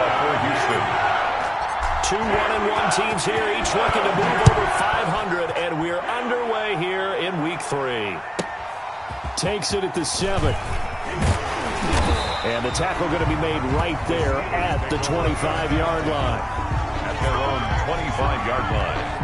ball for Houston. 2 1-1 teams here, each looking to move over 500, and we're underway here in Week 3. Takes it at the 7. And the tackle going to be made right there at the 25-yard line. At their own 25-yard line.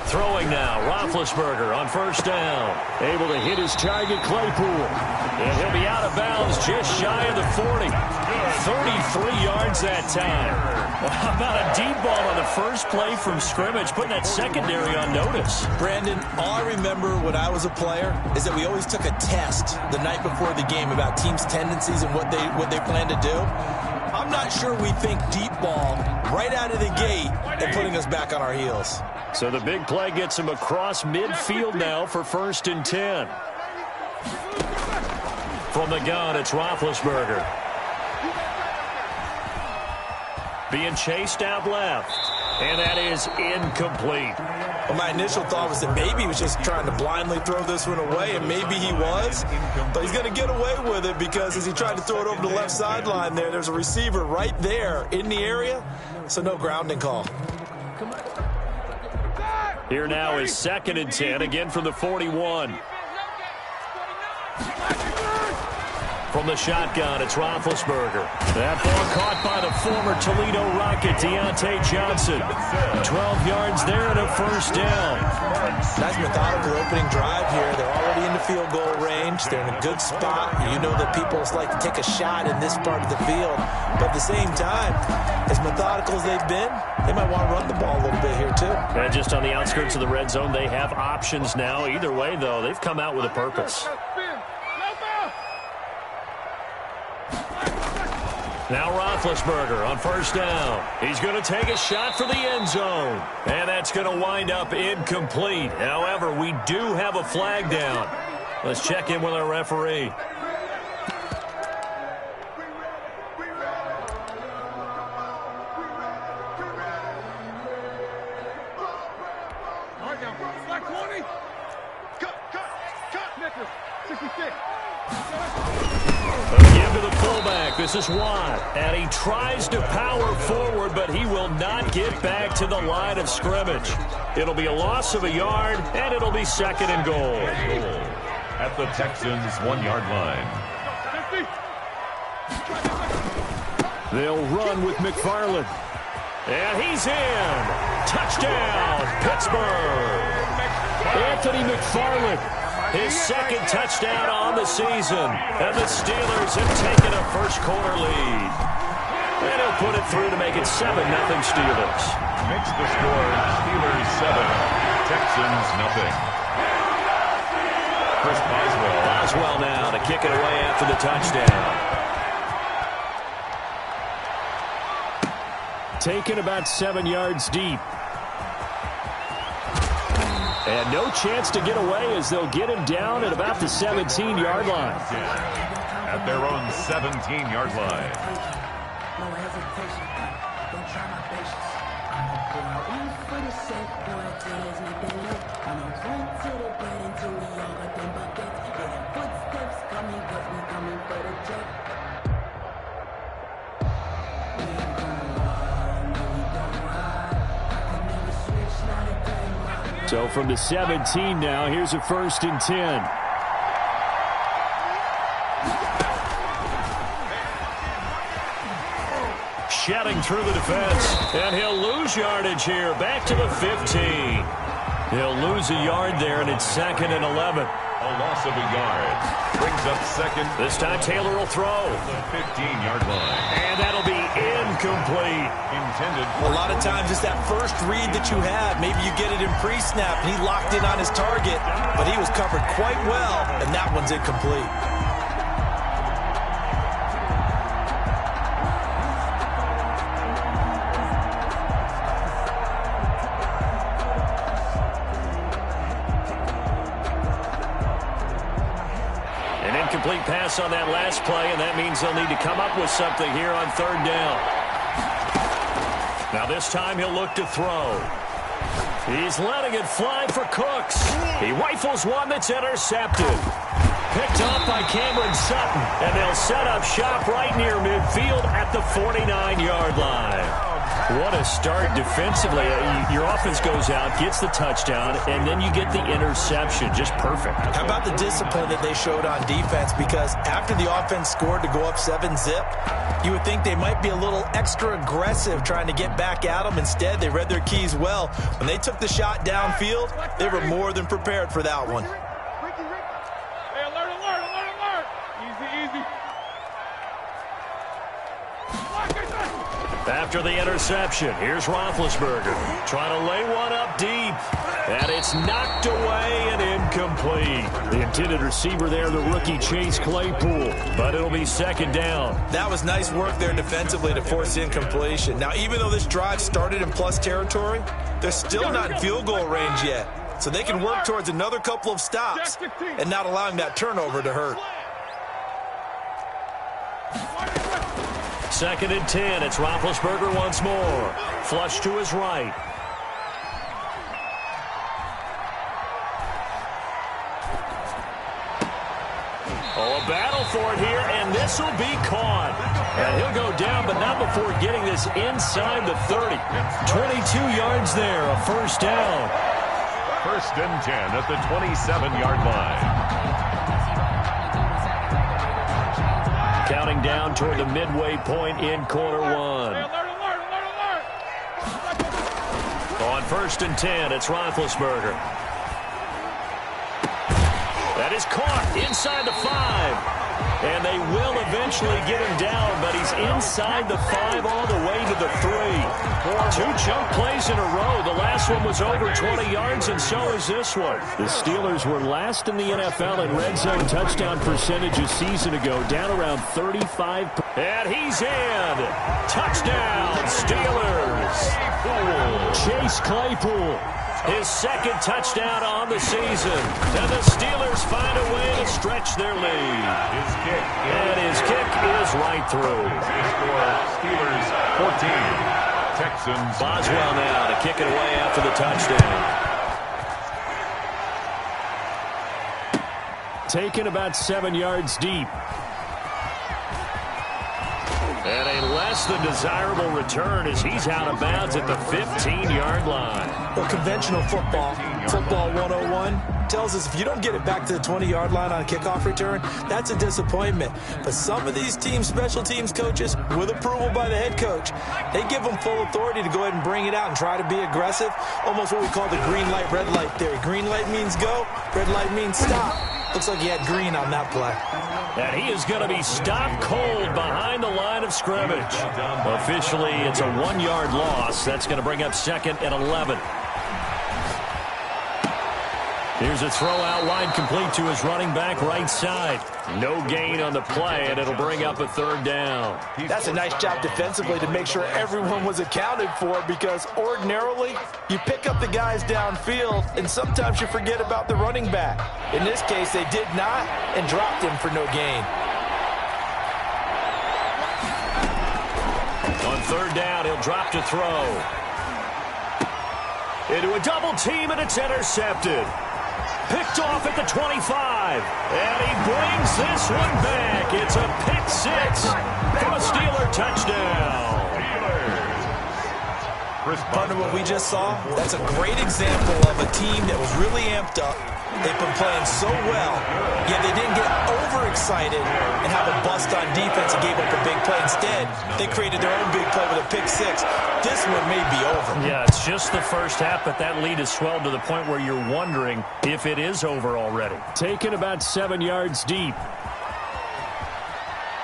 Throwing now, Roethlisberger on first down. Able to hit his target, Claypool. And he'll be out of bounds just shy of the 40. 33 yards that time. Well, how about a deep ball on the first play from scrimmage, putting that secondary on notice? Brandon, all I remember when I was a player is that we always took a test the night before the game about teams' tendencies and what they plan to do. I'm not sure we think deep ball right out of the gate and putting us back on our heels. So the big play gets him across midfield now for 1st and 10. From the gun, it's Roethlisberger. Being chased out left. And that is incomplete. Well, my initial thought was that maybe he was just trying to blindly throw this one away, and maybe he was. But he's going to get away with it because as he tried to throw it over the left sideline there's a receiver right there in the area, so no grounding call. Here now is 2nd and 10, again from the 41. From the shotgun, it's Roethlisberger. That ball caught by the former Toledo Rocket, Deontay Johnson. 12 yards there and a first down. Nice methodical opening drive here. They're already in the field goal range. They're in a good spot. You know that people like to take a shot in this part of the field. But at the same time, as methodical as they've been, they might want to run the ball a little bit here too. And just on the outskirts of the red zone, they have options now. Either way, though, they've come out with a purpose. Now Roethlisberger on first down. He's going to take a shot for the end zone. And that's going to wind up incomplete. However, we do have a flag down. Let's check in with our referee. Again to the fullback. This is Watt. And he tries to power forward, but he will not get back to the line of scrimmage. It'll be a loss of a yard, and it'll be 2nd and goal. At the Texans' 1-yard line. They'll run with McFarland. And he's in. Touchdown, Pittsburgh. Anthony McFarland. His 2nd touchdown on the season. And the Steelers have taken a first-quarter lead. And he'll put it through to make it 7-0 Steelers. Makes the score Steelers 7, Texans 0. Chris Boswell. Boswell now to kick it away after the touchdown. Taken about 7 yards deep. And no chance to get away as they'll get him down at about the 17-yard line. At their own 17-yard line. So from the 17 now, here's a 1st and 10. Shedding through the defense, and he'll lose yardage here, back to the 15. He'll lose a yard there, and it's 2nd and 11. A loss of a yard. Brings up 2nd. This time Taylor will throw. The 15-yard line. And that'll be incomplete. Intended. A lot of times it's that first read that you have. Maybe you get it in pre-snap, and he locked in on his target, but he was covered quite well, and that one's incomplete. pass on that last play, and that means they'll need to come up with something here on third down. Now this time he'll look to throw. He's letting it fly for Cooks. He rifles one that's intercepted. Picked off by Cameron Sutton, and they'll set up shop right near midfield at the 49-yard line. What a start defensively. Your offense goes out, gets the touchdown, and then you get the interception. Just perfect. How about the discipline that they showed on defense? Because after the offense scored to go up 7-zip, you would think they might be a little extra aggressive trying to get back at them. Instead, they read their keys well. When they took the shot downfield, they were more than prepared for that one. Hey, alert, alert, alert, alert. Easy, easy. After the interception, here's Roethlisberger trying to lay one up deep, and it's knocked away and incomplete. The intended receiver there, the rookie Chase Claypool, but it'll be second down. That was nice work there defensively to force incompletion. Now, even though this drive started in plus territory, they're still not in field goal range yet, so they can work towards another couple of stops and not allowing that turnover to hurt. Second and 10. It's Roethlisberger once more. Flush to his right. Oh, a battle for it here, and this will be caught. And he'll go down, but not before getting this inside the 30. 22 yards there, a first down. First and 10 at the 27-yard line. Counting down toward the midway point in quarter one. On first and 10, it's Roethlisberger. That is caught inside the 5. And they will eventually get him down, but he's inside the 5 all the way to the 3. 2 chunk plays in a row. The last one was over 20 yards, and so is this one. The Steelers were last in the NFL in red zone touchdown percentage a season ago, down around 35. And he's in. Touchdown, Steelers. Chase Claypool. His second touchdown on the season. And the Steelers find a way to stretch their lead. His kick is right through. Steelers 14. Texans. Boswell now to kick it away after the touchdown. Taken about 7 yards deep. And a less than desirable return as he's out of bounds at the 15-yard line. Well, conventional football 101, tells us if you don't get it back to the 20-yard line on a kickoff return, that's a disappointment. But some of these teams, special teams coaches, with approval by the head coach, they give them full authority to go ahead and bring it out and try to be aggressive. Almost what we call the green light, red light theory. Green light means go, red light means stop. Looks like he had green on that play. And he is going to be stopped cold behind the line of scrimmage. Officially, it's a 1-yard loss. That's going to bring up second and 11. Here's a throw out wide complete to his running back right side. No gain on the play, and it'll bring up a third down. That's a nice job defensively to make sure everyone was accounted for, because ordinarily you pick up the guys downfield and sometimes you forget about the running back. In this case, they did not and dropped him for no gain. On third down, he'll drop to throw. Into a double team, and it's intercepted. Picked off at the 25, and he brings this one back. It's a pick 6 from a Steeler touchdown. Partner, what we just saw, that's a great example of a team that was really amped up. They've been playing so well, yet they didn't get overexcited and have a bust on defense and gave up a big play. Instead, they created their own big play with a pick 6. This one may be over. Yeah, it's just the first half, but that lead has swelled to the point where you're wondering if it is over already. Taken about 7 yards deep.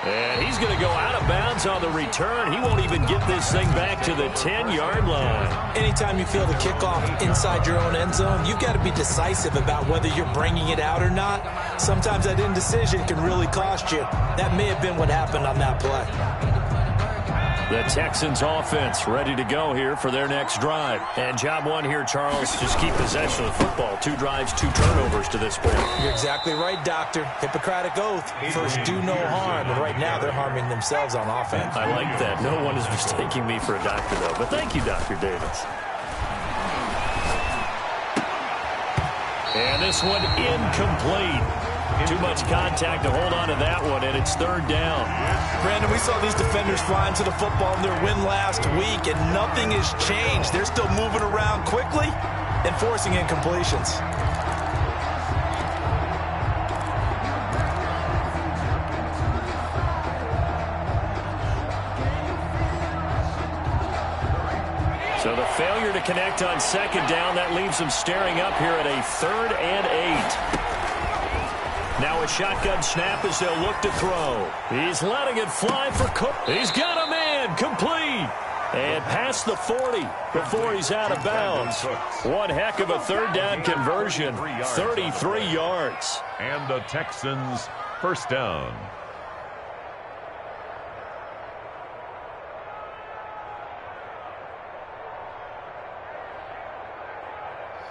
And he's going to go out of bounds on the return. He won't even get this thing back to the 10-yard line. Anytime you feel the kickoff inside your own end zone, you've got to be decisive about whether you're bringing it out or not. Sometimes that indecision can really cost you. That may have been what happened on that play. The Texans offense ready to go here for their next drive. And job one here, Charles, just keep possession of the football. 2 drives, 2 turnovers to this point. You're exactly right, Doctor. Hippocratic oath. First, do no harm. And right now, they're harming themselves on offense. I like that. No one is mistaking me for a doctor, though. But thank you, Dr. Davis. And this one incomplete. Too much contact to hold on to that one, and it's 3rd down. Brandon, we saw these defenders flying to the football in their win last week, and nothing has changed. They're still moving around quickly and forcing incompletions. So the failure to connect on 2nd down, that leaves them staring up here at a 3rd and 8. Now a shotgun snap as they'll look to throw. He's letting it fly for Cook. He's got a man complete. And past the 40 before he's out of bounds. One heck of a 3rd down conversion. 33 yards. And the Texans first down.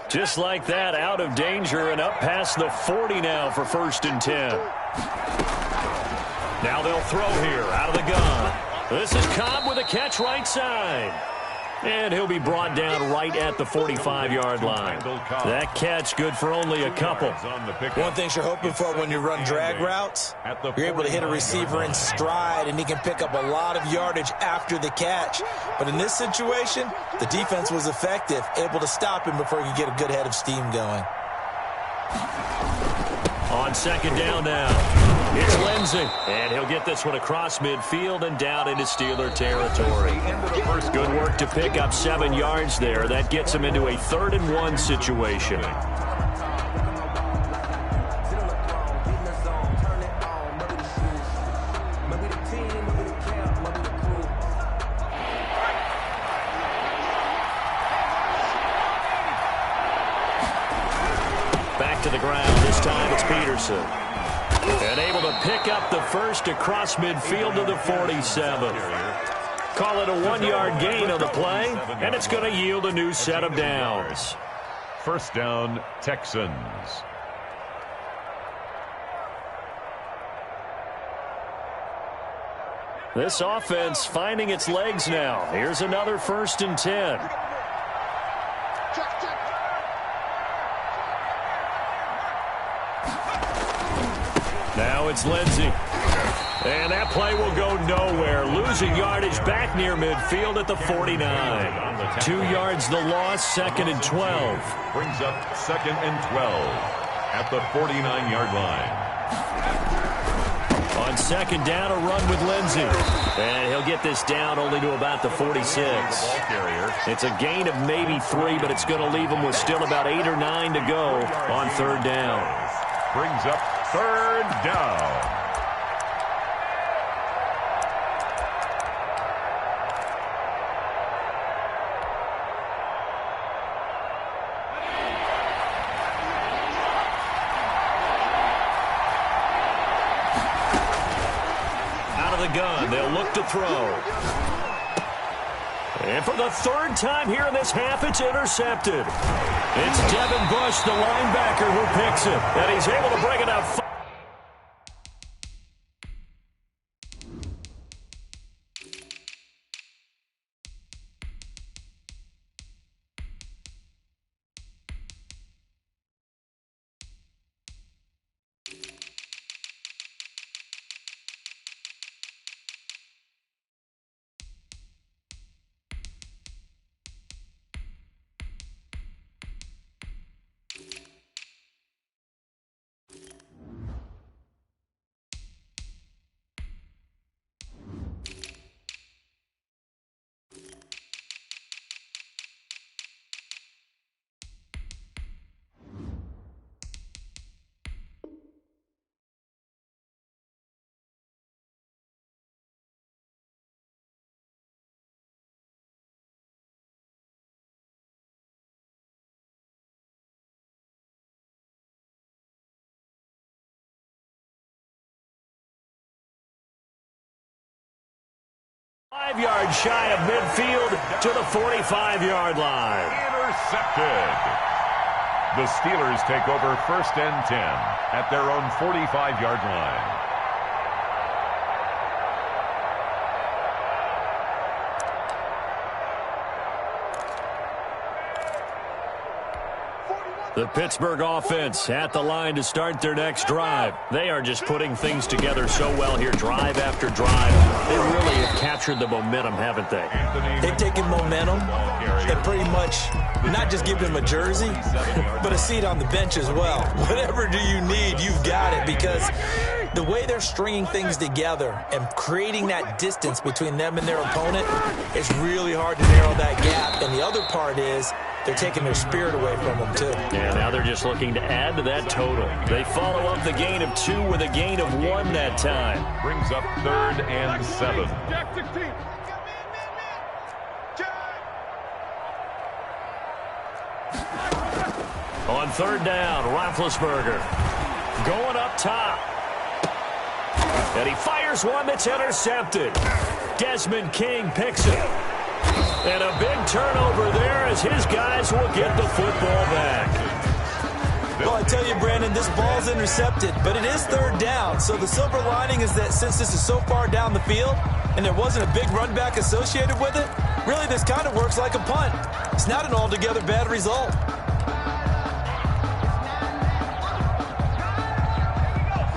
Just like that, out of danger and up past the 40 now for 1st and 10. Now they'll throw here out of the gun. This is Cobb with a catch right side. And he'll be brought down right at the 45-yard line. That catch good for only a couple. One thing you're hoping for when you run drag routes, you're able to hit a receiver in stride, and he can pick up a lot of yardage after the catch. But in this situation, the defense was effective, able to stop him before he could get a good head of steam going. On 2nd down now, it's Lindsey. And he'll get this one across midfield and down into Steeler territory. Good work to pick up 7 yards there. That gets him into a 3rd and 1 situation. Back to the ground. This time it's Peterson. And able to pick up the first across midfield to the 47. Call it a 1-yard gain on the play, and it's going to yield a new set of downs. First down, Texans. This offense finding its legs now. Here's another 1st and 10. Now it's Lindsey. And that play will go nowhere. Losing yardage back near midfield at the 49. 2 yards the loss, 2nd and 12. Brings up 2nd and 12 at the 49-yard line. On 2nd down, a run with Lindsey. And he'll get this down only to about the 46. It's a gain of maybe 3, but it's going to leave him with still about 8 or 9 to go on 3rd down. Brings up 3rd down. Out of the gun, they'll look to throw. And for the 3rd time here in this half, it's intercepted. It's Devin Bush, the linebacker, who picks it. And he's able to bring it up. 5 yards shy of midfield to the 45-yard line. Intercepted. The Steelers take over 1st and 10 at their own 45-yard line. The Pittsburgh offense at the line to start their next drive. They are just putting things together so well here, drive after drive. They really have captured the momentum, haven't they? They've taken momentum and pretty much not just given him a jersey, but a seat on the bench as well. Whatever do you need, you've got it, because the way they're stringing things together and creating that distance between them and their opponent, it's really hard to narrow that gap. And the other part is they're taking their spirit away from them, too. Yeah, now they're just looking to add to that total. They follow up the gain of 2 with a gain of 1 that time. Brings up 3rd and 7. Jack 16. On 3rd down, Roethlisberger going up top. And he fires one that's intercepted. Desmond King picks it. And a big turnover there as his guys will get the football back. Well, I tell you, Brandon, this ball's intercepted, but it is 3rd down. So the silver lining is that since this is so far down the field and there wasn't a big run back associated with it, really this kind of works like a punt. It's not an altogether bad result.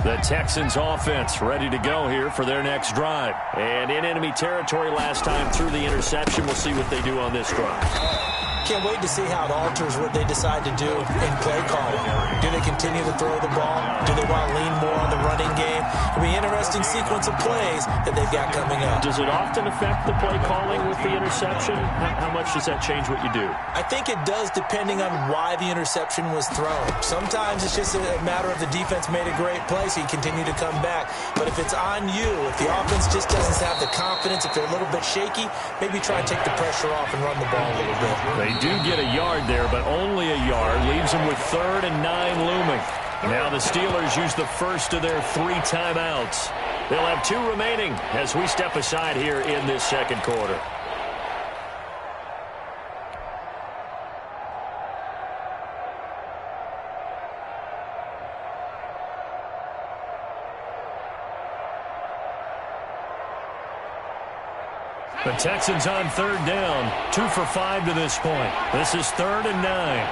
The Texans offense ready to go here for their next drive. And in enemy territory last time through the interception. We'll see what they do on this drive. Can't wait to see how it alters what they decide to do in play calling. Do they continue to throw the ball? Do they want to lean more on the running game? It'll be an interesting sequence of plays that they've got coming up. Does it often affect the play calling with the interception? How much does that change what you do? I think it does, depending on why the interception was thrown. Sometimes it's just a matter of the defense made a great play, so you continue to come back. But if it's on you, if the offense just doesn't have the confidence, if they're a little bit shaky, maybe try and take the pressure off and run the ball a little bit. They do get a yard there, but only a yard. Leaves them with 3rd and 9 looming. Now the Steelers use the first of their 3 timeouts. They'll have 2 remaining as we step aside here in this second quarter. The Texans on 3rd down, 2 for 5 to this point. This is 3rd and 9.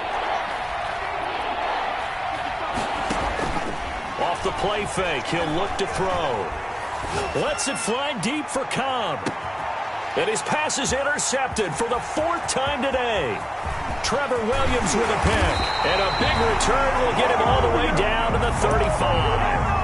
Off the play fake, he'll look to throw. Lets it fly deep for Cobb. And his pass is intercepted for the 4th time today. Trevor Williams with a pick. And a big return will get him all the way down to the 35.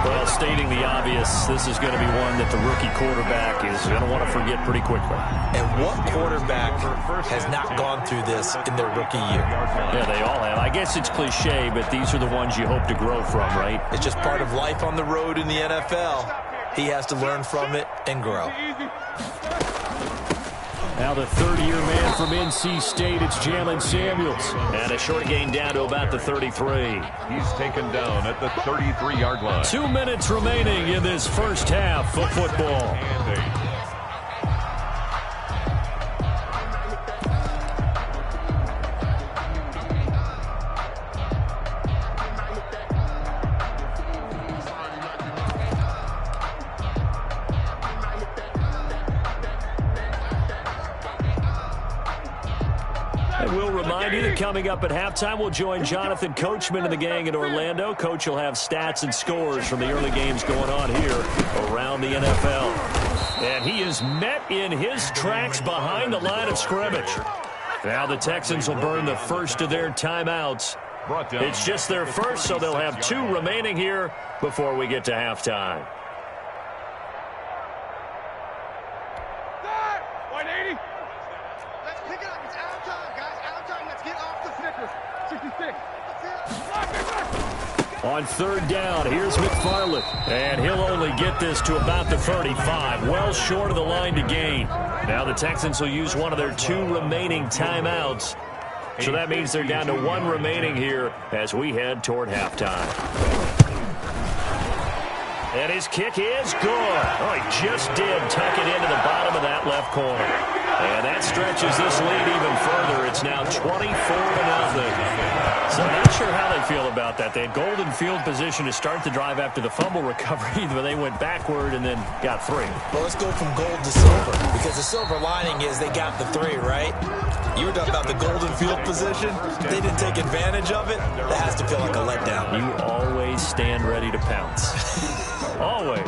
Well, stating the obvious, this is going to be one that the rookie quarterback is going to want to forget pretty quickly. And what quarterback has not gone through this in their rookie year? Yeah, they all have. I guess it's cliche, but these are the ones you hope to grow from, right? It's just part of life on the road in the NFL. He has to learn from it and grow. Now the 3rd-year man from NC State, it's Jalen Samuels. And a short gain down to about the 33. He's taken down at the 33-yard line. 2 minutes remaining in this first half of football. We'll remind you that coming up at halftime, we'll join Jonathan Coachman and the gang in Orlando. Coach will have stats and scores from the early games going on here around the NFL. And he is met in his tracks behind the line of scrimmage. Now the Texans will burn the first of their timeouts. It's just their first, so they'll have 2 remaining here before we get to halftime. On 3rd down, here's McFarland. And he'll only get this to about the 35, well short of the line to gain. Now the Texans will use one of their 2 remaining timeouts. So that means they're down to 1 remaining here as we head toward halftime. And his kick is good. Oh, he just did tuck it into the bottom of that left corner. And that stretches this lead even further. It's now 24-0. So not sure how they feel about that. They had golden field position to start the drive after the fumble recovery, but they went backward and then got 3. Well, let's go from gold to silver, because the silver lining is they got the 3, right? You were talking about the golden field position. They didn't take advantage of it. That has to feel like a letdown. You always stand ready to pounce. Always.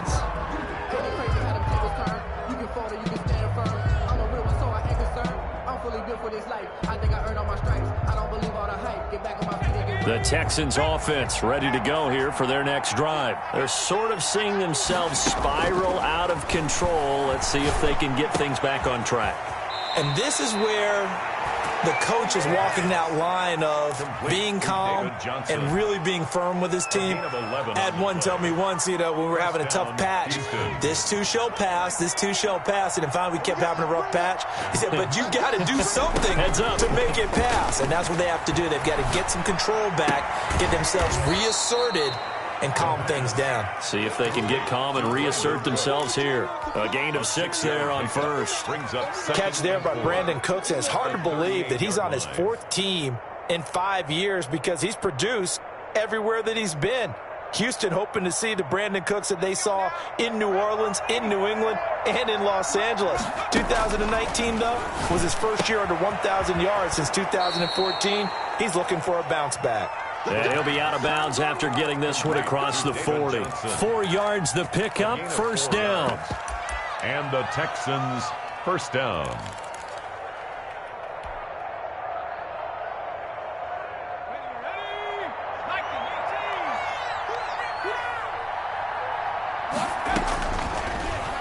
The Texans offense ready to go here for their next drive. They're sort of seeing themselves spiral out of control. Let's see if they can get things back on track. And this is where the coach is walking that line of being calm and really being firm with his team. I had one tell me once, when we were having a tough patch, this too shall pass, this too shall pass. And finally we kept having a rough patch. He said, but you got to do something to make it pass. And that's what they have to do. They've got to get some control back, get themselves reasserted, and calm things down. See if they can get calm and reassert themselves here. A gain of 6 there on first. Catch there by Brandon Cooks. It's hard to believe that he's on his 4th team in 5 years, because he's produced everywhere that he's been. Houston hoping to see the Brandon Cooks that they saw in New Orleans, in New England, and in Los Angeles. 2019, though, was his first year under 1,000 yards since 2014. He's looking for a bounce back. And he'll be out of bounds after getting this one across the 40. 4 yards the pickup, first down. And the Texans first down.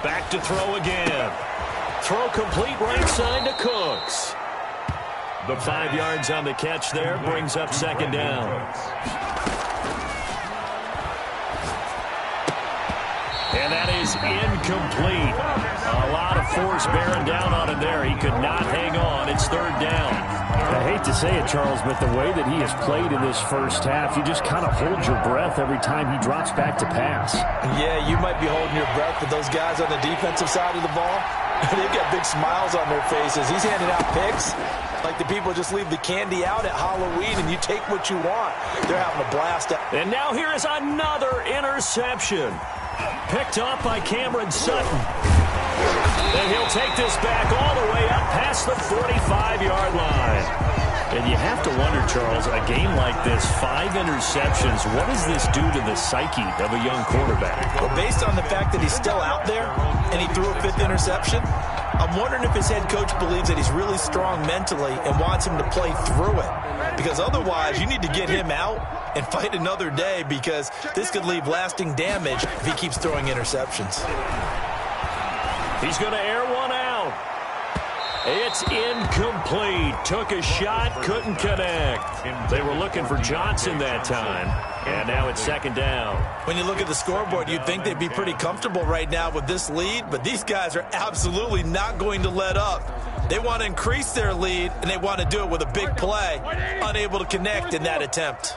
Back to throw again. Throw complete right side to Cooks. The 5 yards on the catch there brings up second down. And that is incomplete. A lot of force bearing down on him there. He could not hang on. It's third down. I hate to say it, Charles, but the way that he has played in this first half, you just kind of hold your breath every time he drops back to pass. Yeah, you might be holding your breath, but those guys on the defensive side of the ball, they've got big smiles on their faces. He's handing out picks like the people just leave the candy out at Halloween and you take what you want. They're having a blast. And now here is another interception. Picked off by Cameron Sutton. And he'll take this back all the way up past the 45-yard line. And you have to wonder, Charles, a game like this, 5 interceptions, what does this do to the psyche of a young quarterback? Well, based on the fact that he's still out there and he threw a 5th interception, I'm wondering if his head coach believes that he's really strong mentally and wants him to play through it. Because otherwise, you need to get him out and fight another day, because this could leave lasting damage if he keeps throwing interceptions. He's going to air one out. It's incomplete. Took a shot, couldn't connect. They were looking for Johnson that time. And now it's second down. When you look at the scoreboard, you'd think they'd be pretty comfortable right now with this lead, but these guys are absolutely not going to let up. They want to increase their lead, and they want to do it with a big play. Unable to connect in that attempt.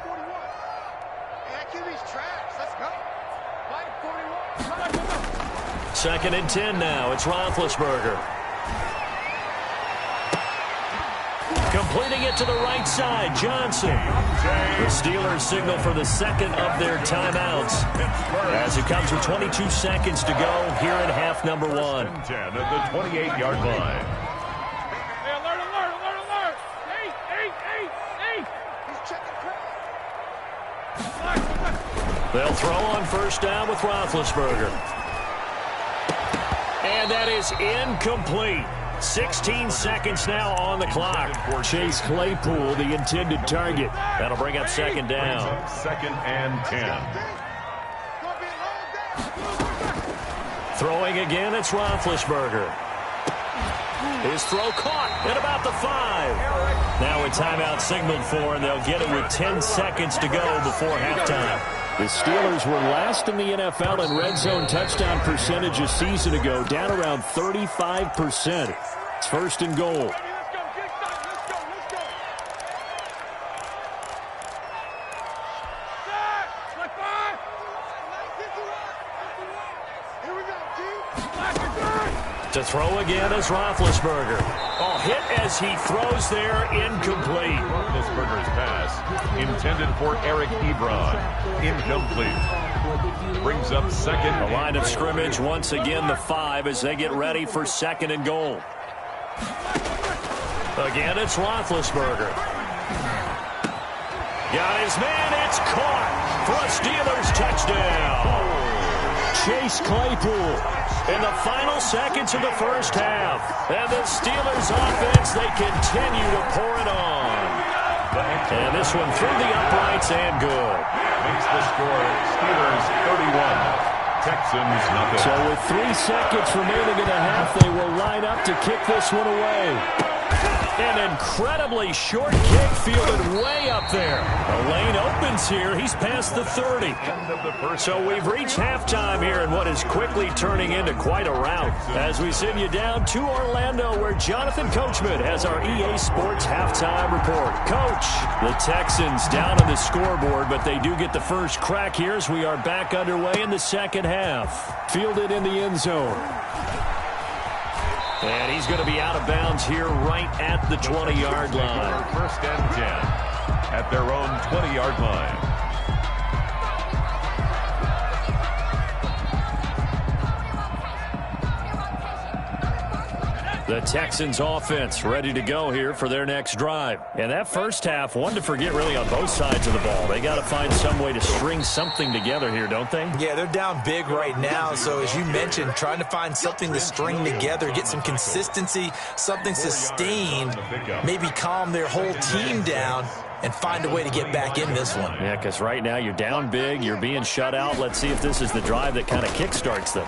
Second and 10 now. It's Roethlisberger. Completing it to the right side, Johnson. The Steelers signal for the second of their timeouts as it comes with 22 seconds to go here in half number 1. 10 at the 28-yard line. Hey, alert, alert, alert, alert. Hey. He's checking crap. They'll throw on first down with Roethlisberger. And that is incomplete. 16 seconds now on the clock. Chase Claypool, the intended target. That'll bring up second down. Second and 10. Throwing again, it's Roethlisberger. His throw caught at about the 5. Now a timeout signaled for, and they'll get it with 10 seconds to go before halftime. The Steelers were last in the NFL in red zone touchdown percentage a season ago, down around 35%. It's first and goal. Let's go. Set. Like 5. To throw again is Roethlisberger. Oh, hit as he throws there, incomplete. Roethlisberger's pass intended for Eric Ebron. Incomplete. Brings up second. The line of scrimmage once again the 5 as they get ready for 2nd and goal. Again, it's Roethlisberger. Got his man. It's caught for a Steelers touchdown. Chase Claypool in the final seconds of the first half. And the Steelers offense, they continue to pour it on. And this one through the uprights and good. Makes the score Steelers 31. Texans nothing. So with 3 seconds remaining in the half, they will line up to kick this one away. An incredibly short kick fielded way up there. The lane opens here. He's past the 30. So we've reached halftime here in what is quickly turning into quite a rout. As we send you down to Orlando, where Jonathan Coachman has our EA Sports halftime report. Coach, the Texans down on the scoreboard, but they do get the first crack here as we are back underway in the second half. Fielded in the end zone. And he's going to be out of bounds here right at the 20-yard line. 1st and 10 at their own 20-yard line. The Texans offense ready to go here for their next drive. And that first half, one to forget really on both sides of the ball. They got to find some way to string something together here, don't they? Yeah, they're down big right now. So as you mentioned, trying to find something to string together, get some consistency, something sustained, maybe calm their whole team down and find a way to get back in this one. Yeah, because right now you're down big, you're being shut out. Let's see if this is the drive that kind of kickstarts them.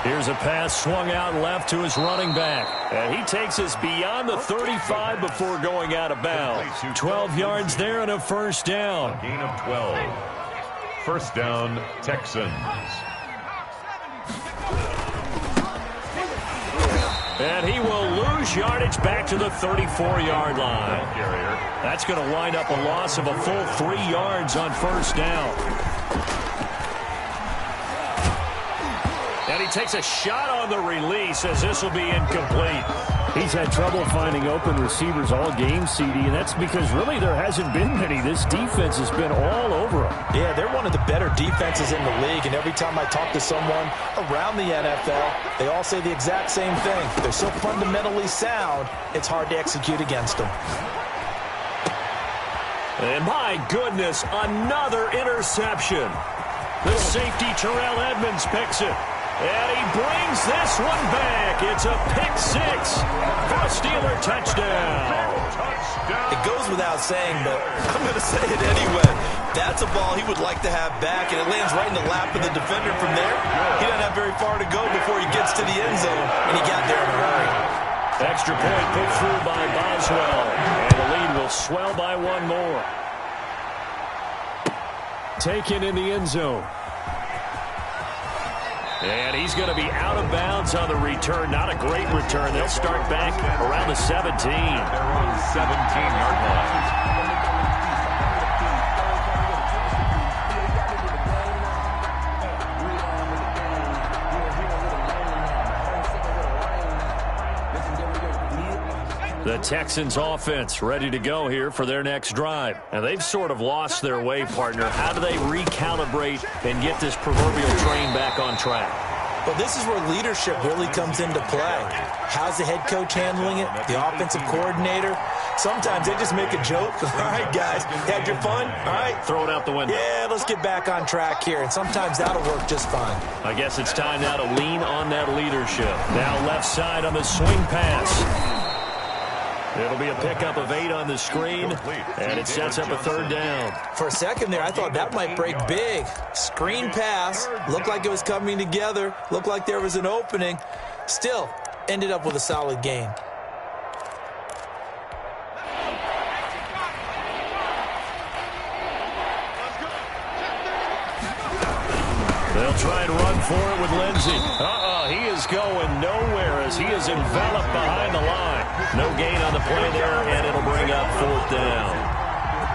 Here's a pass swung out left to his running back. And he takes us beyond the 35 before going out of bounds. 12 yards there and a first down. Gain of 12. First down, Texans. And he will lose yardage back to the 34-yard line. That's going to wind up a loss of a full 3 yards on first down. And he takes a shot on the release as this will be incomplete. He's had trouble finding open receivers all game, CD, and that's because really there hasn't been many. This defense has been all over him. Yeah, they're one of the better defenses in the league, and every time I talk to someone around the NFL, they all say the exact same thing. They're so fundamentally sound, it's hard to execute against them. And my goodness, another interception. The safety, Terrell Edmonds, picks it. And he brings this one back. It's a pick-6 for a Steeler touchdown. It goes without saying, but I'm going to say it anyway. That's a ball he would like to have back, and it lands right in the lap of the defender from there. He doesn't have very far to go before he gets to the end zone, and he got there in a hurry. Extra point put through by Boswell, and the lead will swell by one more. Taken in the end zone. And he's going to be out of bounds on the return. Not a great return. They'll start back around the 17. Their own 17-yard line. The Texans offense ready to go here for their next drive. And they've sort of lost their way, partner. How do they recalibrate and get this proverbial train back on track? Well, this is where leadership really comes into play. How's the head coach handling it? The offensive coordinator? Sometimes they just make a joke. All right, guys, had your fun? All right. Throw it out the window. Yeah, let's get back on track here. And sometimes that'll work just fine. I guess it's time now to lean on that leadership. Now left side on the swing pass. It'll be a pickup of 8 on the screen, and it sets up a third down. For a second there, I thought that might break big. Screen pass, looked like it was coming together, looked like there was an opening. Still, ended up with a solid gain. They'll try and run for it with Lindsey. He is going nowhere as he is enveloped behind the line. No gain on the play there, and it'll bring up fourth down.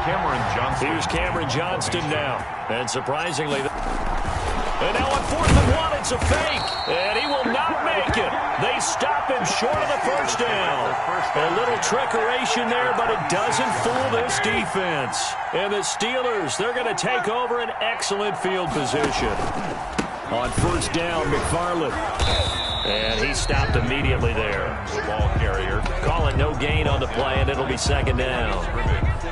Cameron Johnston. Here's Cameron Johnston now. And surprisingly, And now on 4th and 1, it's a fake. And he will not make it. They stop him short of the first down. A little trickeration there, but it doesn't fool this defense. And the Steelers, they're going to take over an excellent field position. On 1st down, McFarland. And he stopped immediately there. The ball carrier. Calling no gain on the play, and it'll be 2nd down.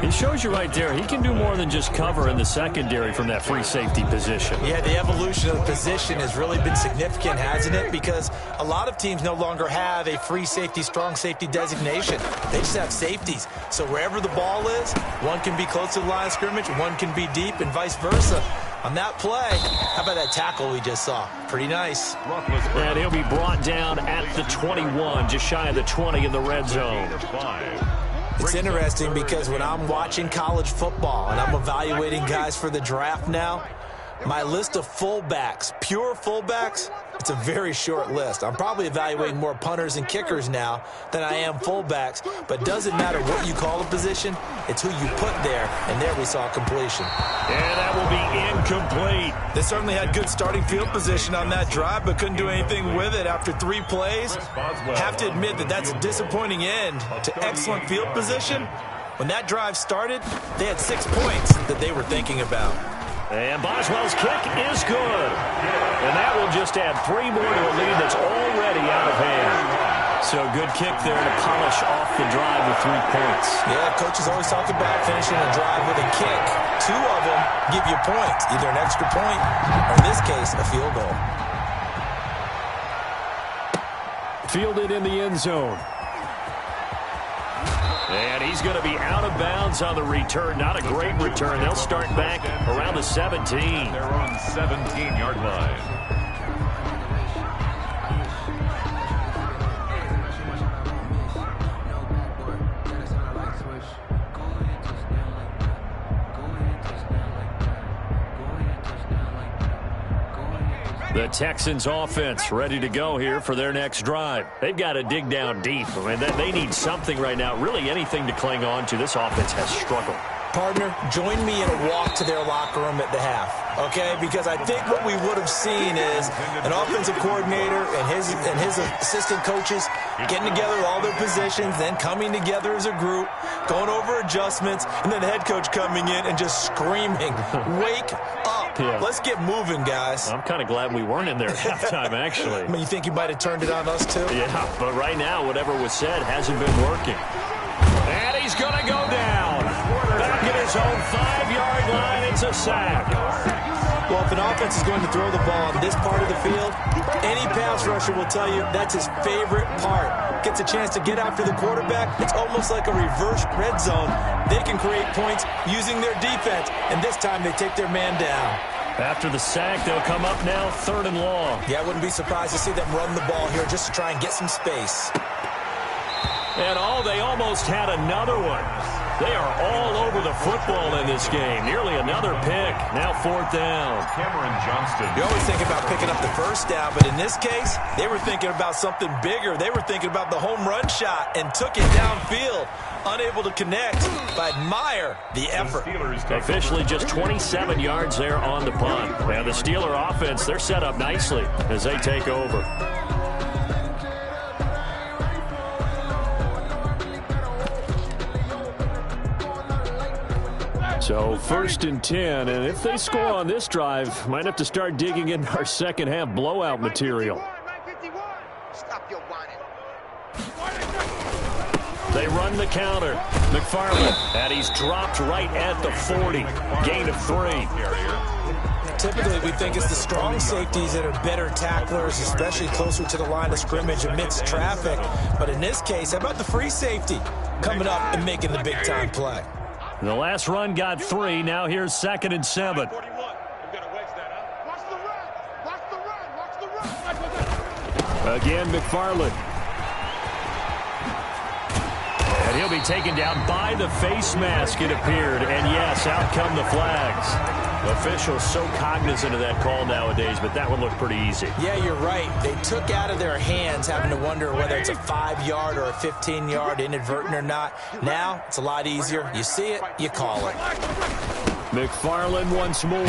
It shows you right there, he can do more than just cover in the secondary from that free safety position. Yeah, the evolution of the position has really been significant, hasn't it? Because a lot of teams no longer have a free safety, strong safety designation. They just have safeties. So wherever the ball is, one can be close to the line of scrimmage, one can be deep, and vice versa. On that play, how about that tackle we just saw? Pretty nice. And he'll be brought down at the 21, just shy of the 20 in the red zone. It's interesting because when I'm watching college football and I'm evaluating guys for the draft now, my list of fullbacks, pure fullbacks, it's a very short list. I'm probably evaluating more punters and kickers now than I am fullbacks, but doesn't matter what you call a position, it's who you put there, and there we saw completion. And that will be incomplete. They certainly had good starting field position on that drive, but couldn't do anything with it after 3 plays. Have to admit that that's a disappointing end to excellent field position. When that drive started, they had 6 points that they were thinking about. And Boswell's kick is good. And that will just add 3 more to a lead that's already out of hand. So good kick there to polish off the drive with 3 points. Yeah, coaches always talk about finishing a drive with a kick. 2 of them give you points, either an extra point or, in this case, a field goal. Fielded in the end zone. And he's going to be out of bounds on the return. Not a great return. They'll start back around the 17. Their own 17-yard line. The Texans offense ready to go here for their next drive. They've got to dig down deep. I mean, they need something right now, really anything to cling on to. This offense has struggled. Partner, join me in a walk to their locker room at the half, okay? Because I think what we would have seen is an offensive coordinator and his assistant coaches getting together all their positions, then coming together as a group, going over adjustments, and then the head coach coming in and just screaming, "Wake up. Yeah. Let's get moving, guys." I'm kind of glad we weren't in there at halftime, actually. I mean, you think you might have turned it on us, too? Yeah, but right now, whatever was said hasn't been working. And he's going to go down. Back at his own 5-yard line, it's a sack. Well, if an offense is going to throw the ball on this part of the field, any pass rusher will tell you that's his favorite part. Gets a chance to get after the quarterback. It's almost like a reverse red zone. They can create points using their defense, and this time they take their man down. After the sack, they'll come up now 3rd and long. Yeah, I wouldn't be surprised to see them run the ball here just to try and get some space. And they almost had another one. They are all over the football in this game. Nearly another pick. Now 4th down. Cameron Johnston. You always think about picking up the first down, but in this case, they were thinking about something bigger. They were thinking about the home run shot and took it downfield. Unable to connect, but admire the effort. Officially just 27 yards there on the punt. And the Steeler offense, they're set up nicely as they take over. So 1st and 10, and if they score on this drive, might have to start digging into our second half blowout material. They run the counter. McFarland, and he's dropped right at the 40. Gain of 3. Typically, we think it's the strong safeties that are better tacklers, especially closer to the line of scrimmage amidst traffic. But in this case, how about the free safety coming up and making the big-time play? The last run got 3. Now here's 2nd and 7. Again, McFarland. And he'll be taken down by the face mask, it appeared. And yes, out come the flags. Officials so cognizant of that call nowadays, but that one looked pretty easy. Yeah, you're right. They took out of their hands having to wonder whether it's a 5-yard or a 15-yard, inadvertent or not. Now, it's a lot easier. You see it, you call it. McFarland once more.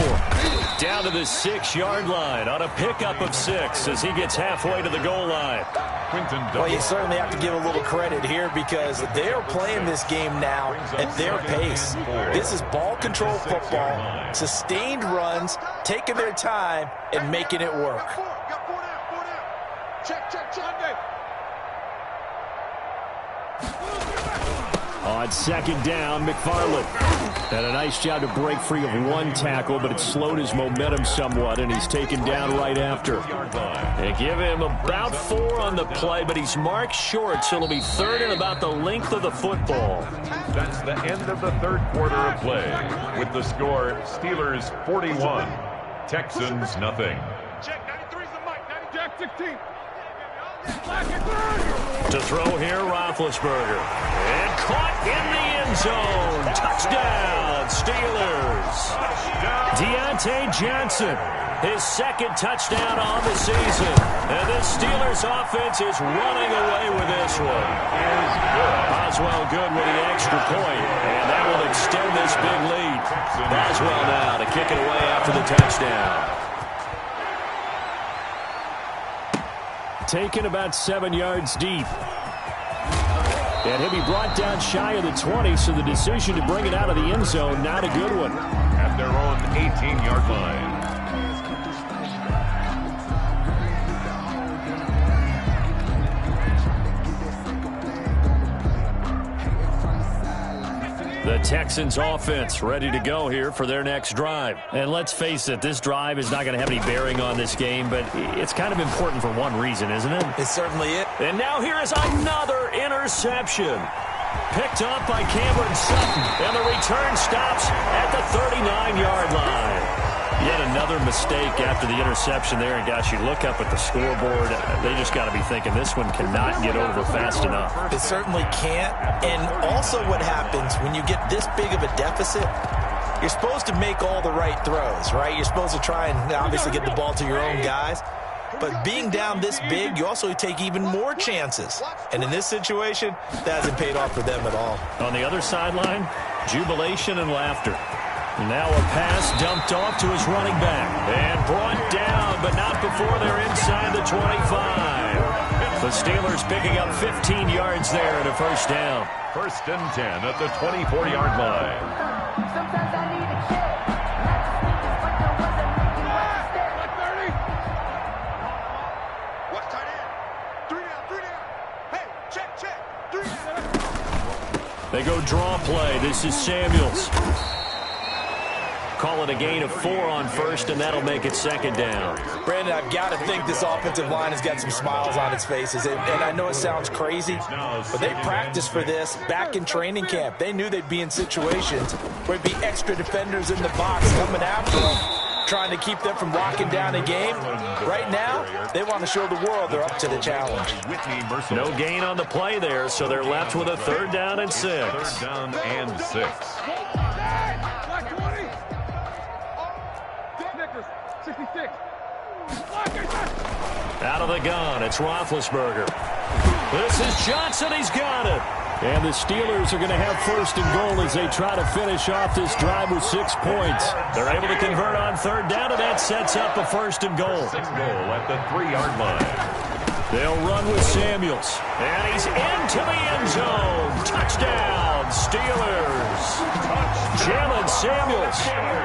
Down to the 6-yard line on a pickup of 6 as he gets halfway to the goal line. Well, you certainly have to give a little credit here because they are playing this game now at their pace. This is ball control football, sustained runs, taking their time, and making it work. On second down, McFarland had a nice job to break free of one tackle, but it slowed his momentum somewhat, and he's taken down right after. They give him about 4 on the play, but he's marked short, so it'll be third and about the length of the football. That's the end of the third quarter of play. With the score, Steelers 41, Texans nothing. Check 93's the mic. 90 Jack 16. To throw here, Roethlisberger. And caught in the end zone. Touchdown, Steelers. Deontay Johnson, his second touchdown on the season. And this Steelers offense is running away with this one. Boswell good with the extra point, and that will extend this big lead. Boswell now to kick it away after the touchdown. Taken about 7 yards deep. And he'll be brought down shy of the 20, so the decision to bring it out of the end zone, not a good one. At their own 18-yard line. The Texans offense ready to go here for their next drive. And let's face it, this drive is not going to have any bearing on this game, but it's kind of important for one reason, isn't it? It's certainly it. And now here is another interception. Picked up by Cameron Sutton, and the return stops at the 39-yard line. Yet another mistake after the interception there, and gosh, you look up at the scoreboard, they just got to be thinking this one cannot get over fast enough. It certainly can't. And also what happens when you get this big of a deficit, you're supposed to make all the right throws, right? You're supposed to try and obviously get the ball to your own guys. But being down this big, you also take even more chances. And in this situation, that hasn't paid off for them at all. On the other sideline, jubilation and laughter. Now a pass dumped off to his running back. And brought down, but not before they're inside the 25. The Steelers picking up 15 yards there and a first down. First and 10 at the 24-yard line. Sometimes I need a check. Not to sneak this, but there wasn't making one step. Watch tight end. 3 down. Hey, check. 3 down. They go draw play. This is Samuels. Call it a gain of 4 on first, and that'll make it second down. Brandon, I've got to think this offensive line has got some smiles on its faces. And I know it sounds crazy, but they practiced for this back in training camp. They knew they'd be in situations where it'd be extra defenders in the box coming after them, trying to keep them from locking down a game. Right now, they want to show the world they're up to the challenge. No gain on the play there, so they're left with a third down and 6. Third down and 6. Black 20. Snickers, 66. Out of the gun, it's Roethlisberger. This is Johnson, he's got it. And the Steelers are going to have first and goal as they try to finish off this drive with 6 points. They're able to convert on third down, and that sets up a first and goal. 6 goal at the 3-yard line. They'll run with Samuels. And he's into the end zone. Touchdown, Steelers. Jalen Samuels,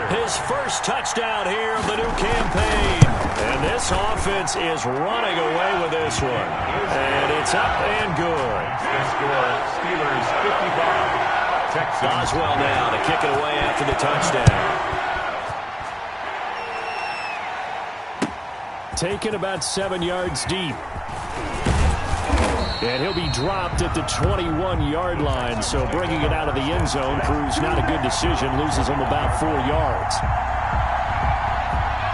his first touchdown here of the new campaign. And this offense is running away with this one. And it's up and good. The score, Steelers 55. Texans. Boswell now to kick it away after the touchdown. Taken about 7 yards deep. And he'll be dropped at the 21-yard line, so bringing it out of the end zone proves not a good decision, loses him about 4 yards.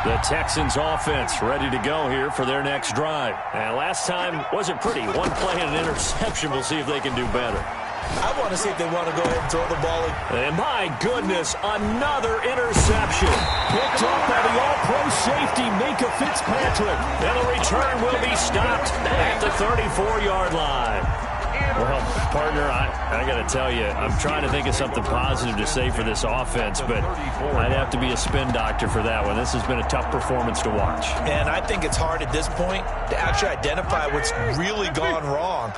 The Texans offense ready to go here for their next drive. And last time wasn't pretty. One play and an interception. We'll see if they can do better. I want to see if they want to go ahead and throw the ball. And my goodness, another interception. Picked up by the all-pro safety, Minkah Fitzpatrick. And the return will be stopped at the 34-yard line. Well, partner, I got to tell you, I'm trying to think of something positive to say for this offense, but I'd have to be a spin doctor for that one. This has been a tough performance to watch. And I think it's hard at this point to actually identify what's really gone wrong.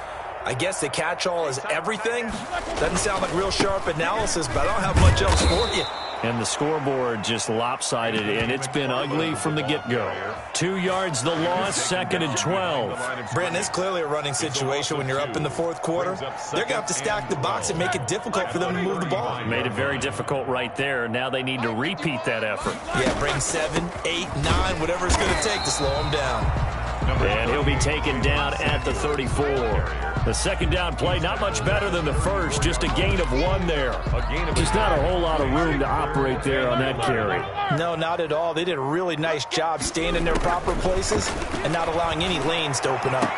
I guess the catch-all is everything. Doesn't sound like real sharp analysis, but I don't have much else for you. And the scoreboard just lopsided, and it's been ugly from the get-go. 2 yards the loss, 2nd and 12. Brandon, it's clearly a running situation when you're up in the fourth quarter. They're going to have to stack the box and make it difficult for them to move the ball. Made it very difficult right there. Now they need to repeat that effort. Yeah, bring 7, 8, 9, whatever it's going to take to slow them down. And he'll be taken down at the 34. The second down play, not much better than the first, just a gain of 1 there. Just not a whole lot of room to operate there on that carry. No, not at all. They did a really nice job staying in their proper places and not allowing any lanes to open up.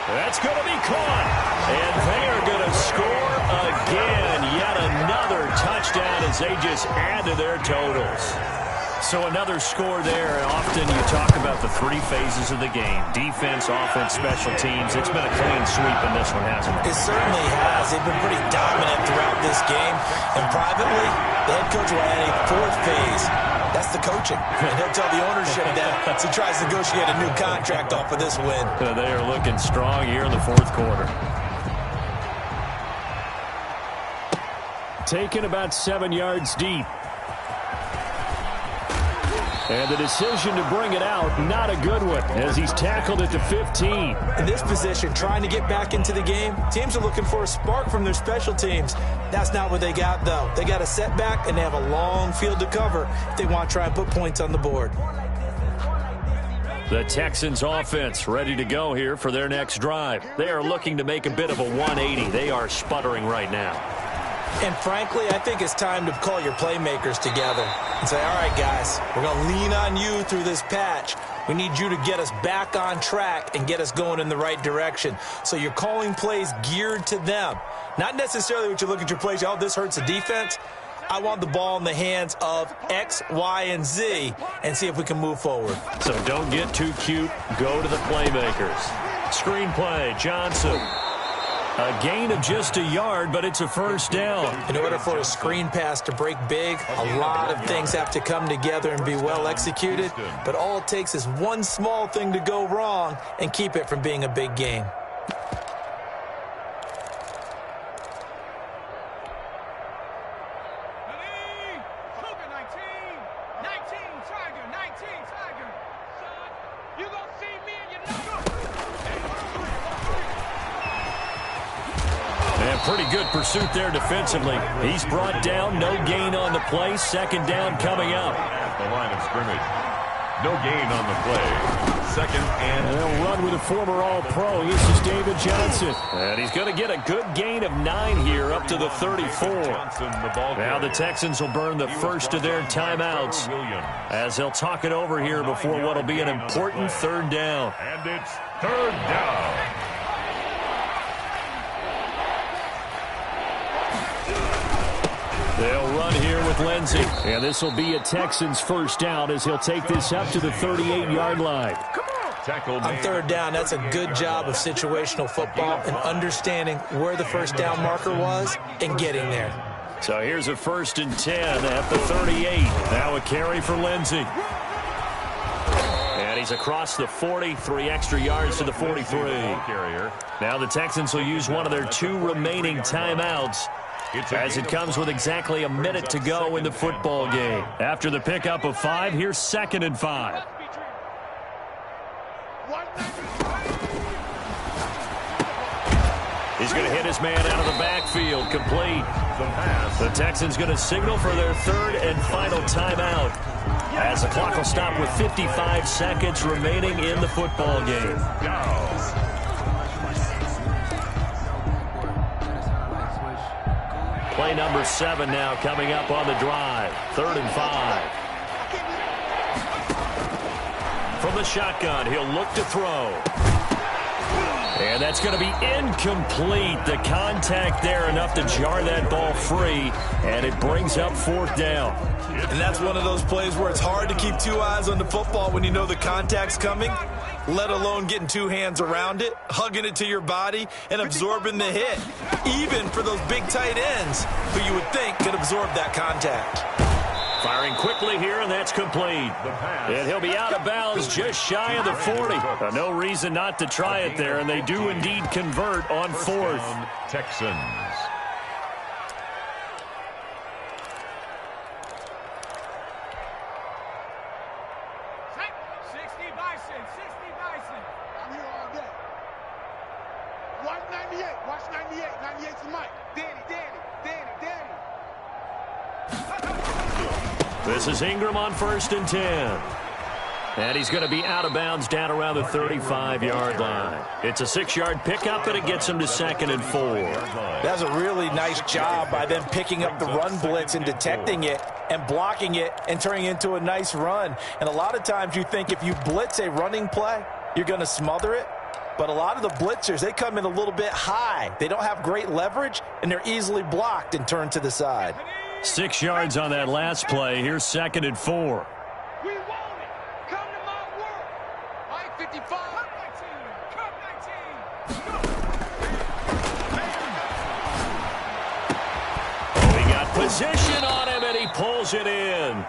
That's going to be caught. And they are going to score again. Yet another touchdown as they just add to their totals. So another score there. Often you talk about the 3 phases of the game. Defense, offense, special teams. It's been a clean sweep in this one, hasn't it? It certainly has. They've been pretty dominant throughout this game. And privately, the head coach will add a 4th phase. That's the coaching. And he'll tell the ownership that as he tries to negotiate a new contract off of this win. They are looking strong here in the 4th quarter. Taken about 7 yards deep. And the decision to bring it out, not a good one, as he's tackled at the 15. In this position, trying to get back into the game, teams are looking for a spark from their special teams. That's not what they got, though. They got a setback, and they have a long field to cover if they want to try and put points on the board. The Texans offense ready to go here for their next drive. They are looking to make a bit of a 180. They are sputtering right now. And frankly, I think it's time to call your playmakers together and say, all right, guys, we're going to lean on you through this patch. We need you to get us back on track and get us going in the right direction. So you're calling plays geared to them. Not necessarily what you look at your plays, oh, this hurts the defense. I want the ball in the hands of X, Y, and Z and see if we can move forward. So don't get too cute. Go to the playmakers. Screen play, Johnson. A gain of just a yard, but it's a first down. In order for a screen pass to break big, a lot of things have to come together and be well executed. But all it takes is one small thing to go wrong and keep it from being a big game. Pretty good pursuit there defensively. He's brought down. No gain on the play. Second down coming up. At the line of scrimmage. No gain on the play. Second and they'll run with a former All-Pro. This is David Johnson. And he's going to get a good gain of 9 here up to the 34. Now the Texans will burn the first of their timeouts as they'll talk it over here before what will be an important 3rd down. And it's 3rd down. They'll run here with Lindsey. And this will be a Texans first down as he'll take this up to the 38-yard line. On 3rd down, that's a good job of situational football and understanding where the first down marker was and getting there. So here's a 1st and 10 at the 38. Now a carry for Lindsey. And he's across the 40, 3 extra yards to the 43. Now the Texans will use one of their 2 remaining timeouts as it comes with exactly a minute to go in the football game. After the pickup of 5, here's 2nd and 5. He's going to hit his man out of the backfield, complete. The Texans going to signal for their 3rd and final timeout as the clock will stop with 55 seconds remaining in the football game. Play number 7 now coming up on the drive. 3rd and 5. From the shotgun, he'll look to throw. And that's going to be incomplete. The contact there enough to jar that ball free, and it brings up 4th down. And that's one of those plays where it's hard to keep 2 eyes on the football when you know the contact's coming, let alone getting 2 hands around it, hugging it to your body, and absorbing the hit, even for those big tight ends who you would think could absorb that contact. Firing quickly here, and that's complete. And he'll be out of bounds just shy of the 40. No reason not to try it there, and they do indeed convert on 4th. Texans. I'm here all day. Watch 98. Watch 98. 98's the mic. Danny. This is Ingram on 1st and 10. And he's going to be out of bounds down around the 35-yard line. It's a 6-yard pickup, and it gets him to 2nd and 4. That's a really nice job by them picking up the run blitz and detecting it and blocking it and turning it into a nice run. And a lot of times you think if you blitz a running play, you're going to smother it. But a lot of the blitzers, they come in a little bit high. They don't have great leverage, and they're easily blocked and turned to the side. 6 yards on that last play. Here's 2nd and 4. We want it. Come to my world. I-55. Cut 19. He got position on him, and he pulls it in.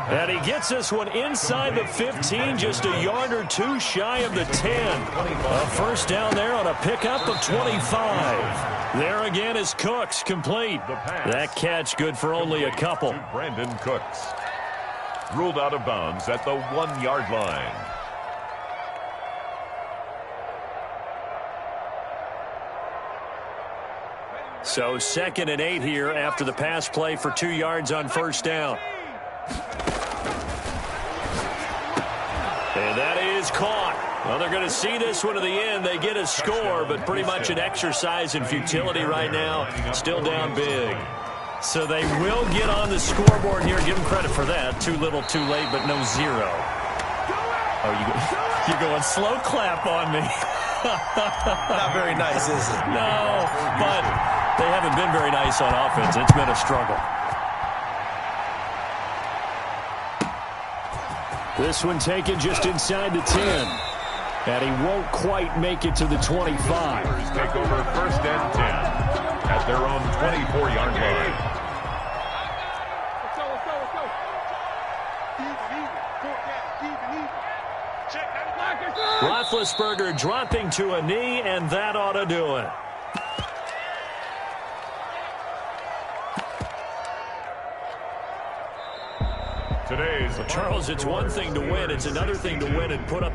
And he gets this one inside the 15, just a yard or 2 shy of the 10. A 1st down there on a pickup of 25. There again is Cooks, complete. That catch good for only a couple. Brandon Cooks. Ruled out of bounds at the 1-yard line. So 2nd and 8 here after the pass play for 2 yards on 1st down. And that is caught. Well, they're going to see this one to the end. They get a score, but pretty much an exercise in futility right now. Still down big. So they will get on the scoreboard here. Give them credit for that. Too little, too late, but no 0. Oh, you're going slow clap on me. Not very nice, is it? No, but they haven't been very nice on offense. It's been a struggle. This one taken just inside the 10. And he won't quite make it to the 25. Take over 1st and 10 at their own 24-yard line. Let's go. Even. Check that. Roethlisberger dropping to a knee, and that ought to do it. Today's Charles, it's one thing to win. It's another thing to win and put up